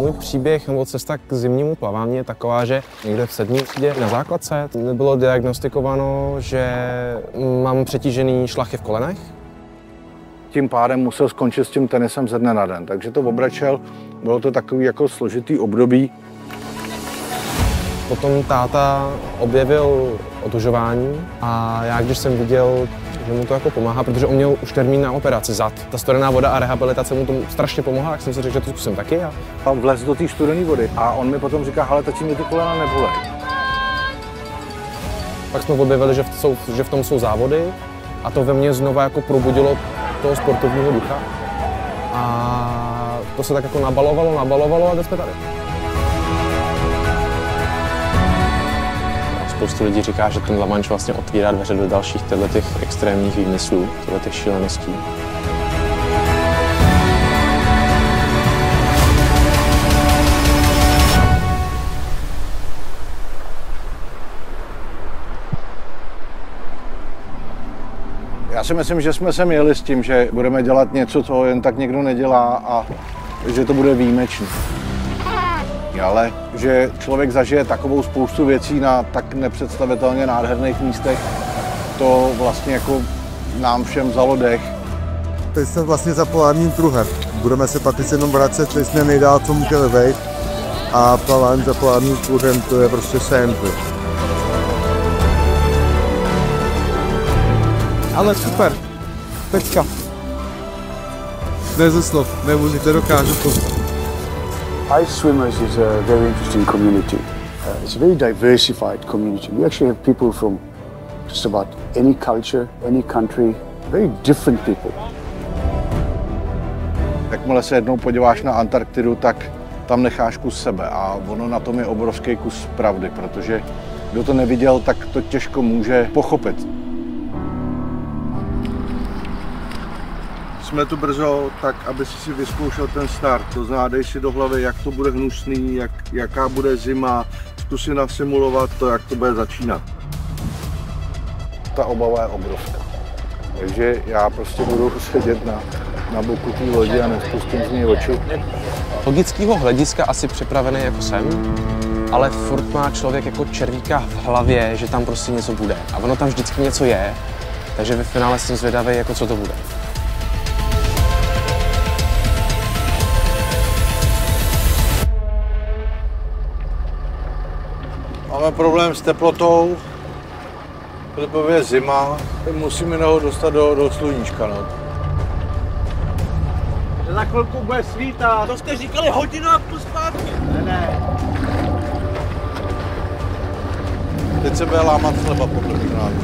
Můj příběh nebo cesta k zimnímu plavání je taková, že někde v 7. třídě na základce bylo diagnostikováno, že mám přetížený šlachy v kolenech. Tím pádem musel skončit s tím tenisem ze dne na den, takže to obračel, bylo to takový jako složitý období. Potom táta objevil otužování a já když jsem viděl, že mu to jako pomáhá, protože on měl už termín na operaci zad. Ta studená voda a rehabilitace mu tomu strašně pomohla, tak jsem si řekl, že to zkusím taky. A vlez do té studené vody a on mi potom říká, hele, tati, mě ty kolena nebolej. Pak jsme objevili, že v tom jsou závody a to ve mně znova jako probudilo toho sportovního ducha. A to se tak jako nabalovalo a teď jsme tady. Spoustu lidí říká, že ten La Manche vlastně otvírá dveře do dalších těch extrémních výmyslů, těch šíleností. Já si myslím, že jsme sem jeli s tím, že budeme dělat něco, co jen tak někdo nedělá a že to bude výjimečné. Ale že člověk zažije takovou spoustu věcí na tak nepředstavitelně nádherných místech, to vlastně jako nám všem vzalo dech. Teď jsme vlastně za polárním kruhem. Budeme se pak jenom vracet, teď jsme nejdál, co můžeme vejít. A plavání za polárním kruhem, to je prostě sen. Ale super, pecka. Bez slov, nemůžete dokážu to. Ice Swimmers is a very interesting community. It's a very diversified community. We actually have people from just about any culture, any country, very different people. Jakmile se jednou podíváš na Antarktidu, tak tam necháš kus sebe a ono na tom je obrovský kus pravdy, protože kdo to neviděl, tak to těžko může pochopit. Jsme tu brzo, tak aby si vyzkoušel ten start. To znamená, dej si do hlavy, jak to bude hnusný, jaká bude zima, zkus si nasimulovat to, jak to bude začínat. Ta obava je obrovská. Takže já prostě budu sedět na boku té lodi a nespustím z ní oči. Logického hlediska asi připravený jako jsem, ale furt má člověk jako červíka v hlavě, že tam prostě něco bude. A ono tam vždycky něco je, takže ve finále jsem zvědavý, jako co to bude. Máme problém s teplotou, protože je zima, musíme ho dostat do sluníčka. No. Za chvilku bude svítat. To jste říkali hodinu a půl zpátky. Ne. Teď se bude lámat chleba po první ránu.